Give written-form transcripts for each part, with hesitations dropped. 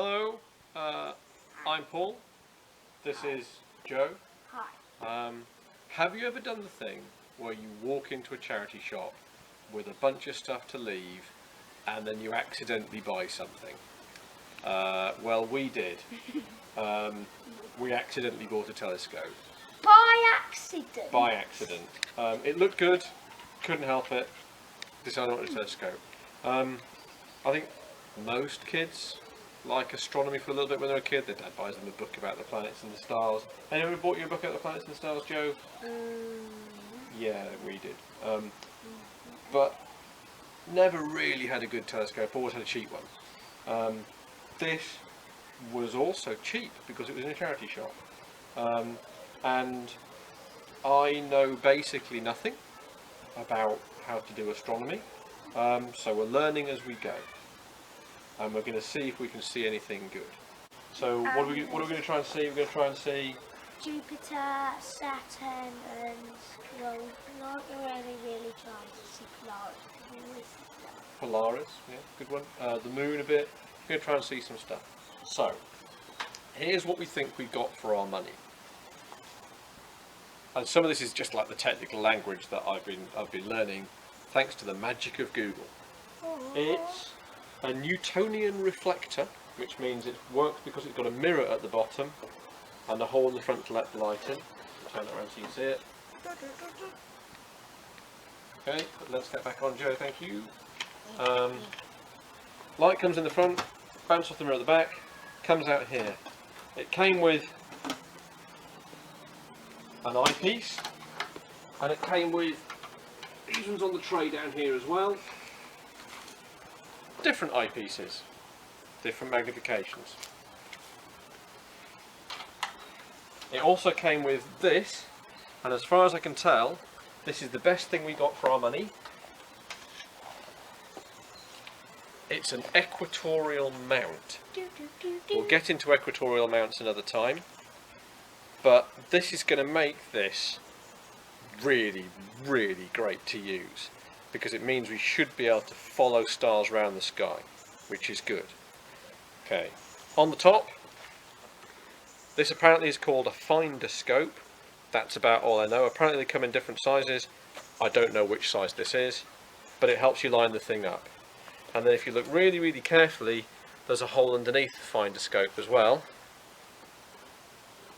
Hello, I'm Paul. This is Joe. Hi. Have you ever done the thing where you walk into a charity shop with a bunch of stuff to leave and then you accidentally buy something? Well, we did. We accidentally bought a telescope. By accident? By accident. It looked good, couldn't help it, decided I wanted a telescope. I think most kids like astronomy for a little bit when they're a kid. Their dad buys them a book about the planets and the stars. Anyone ever bought you a book about the planets and the stars, Joe? Yeah, we did. But never really had a good telescope, always had a cheap one. This was also cheap because it was in a charity shop. And I know basically nothing about how to do astronomy, so we're learning as we go. And we're going to see if we can see anything good. So what are we going to try and see? We're going to try and see Jupiter, Saturn, and well, not really trying to see Polaris. Polaris, yeah, good one. The moon a bit. We're going to try and see some stuff. So here's what we think we got for our money. And some of this is just like the technical language that I've been learning, thanks to the magic of Google. It's a Newtonian reflector, which means it works because it's got a mirror at the bottom and a hole in the front to let the light in. Turn it around so you can see it. Okay, let's get back on, Joe, thank you. Light comes in the front, bounces off the mirror at the back, comes out here. It came with an eyepiece, and it came with these ones on the tray down here as well. Different eyepieces, different magnifications. It also came with this, and as far as I can tell, this is the best thing we got for our money. It's an equatorial mount. We'll get into equatorial mounts another time, but this is going to make this really, really great to use, because it means we should be able to follow stars around the sky, which is good. Okay, on the top, this apparently is called a finder scope. That's about all I know. Apparently they come in different sizes. I don't know which size this is, but it helps you line the thing up. And then if you look really, really carefully, there's a hole underneath the finder scope as well.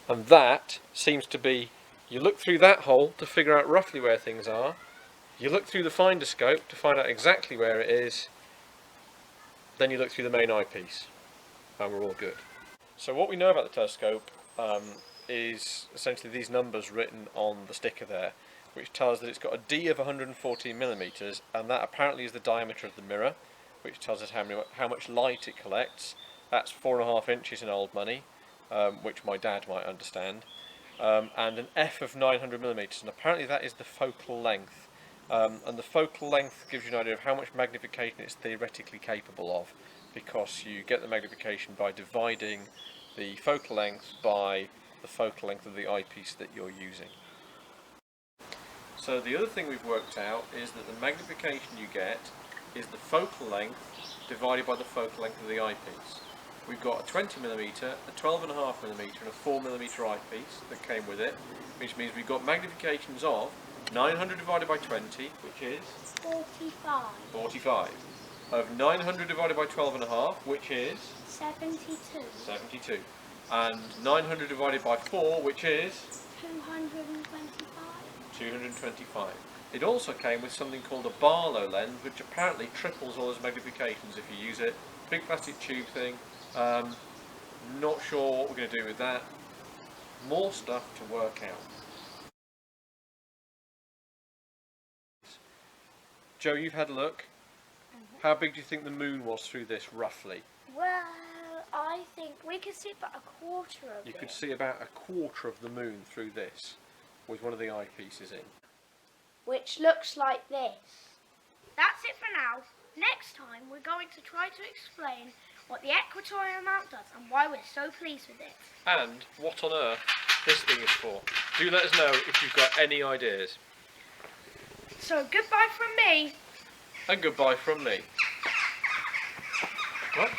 And that seems to be, you look through that hole to figure out roughly where things are. You look through the finder scope to find out exactly where it is, then you look through the main eyepiece, and we're all good. So what we know about the telescope is essentially these numbers written on the sticker there, which tells that it's got a D of 114 millimeters, and that apparently is the diameter of the mirror, which tells us how much light it collects. That's 4.5 inches in old money, which my dad might understand, and an F of 900 millimeters, and apparently that is the focal length. And the focal length gives you an idea of how much magnification it's theoretically capable of, because you get the magnification by dividing the focal length by the focal length of the eyepiece that you're using. So the other thing we've worked out is that the magnification you get is the focal length divided by the focal length of the eyepiece. We've got a 20mm, a 12.5mm and a 4mm eyepiece that came with it, which means we've got magnifications of 900 divided by 20, which is 45. 45. Of 900 divided by 12.5, which is 72. 72. And 900 divided by 4, which is 225. 225. It also came with something called a Barlow lens, which apparently triples all those magnifications if you use it. Big plastic tube thing. Not sure what we're going to do with that. More stuff to work out. Joe, you've had a look. How big do you think the moon was through this, roughly? Well, I think we could see about a quarter of it. You could see about a quarter of the moon through this, with one of the eyepieces in. Which looks like this. That's it for now. Next time we're going to try to explain what the equatorial mount does and why we're so pleased with it. And what on earth this thing is for. Do let us know if you've got any ideas. So goodbye from me. And goodbye from me. What?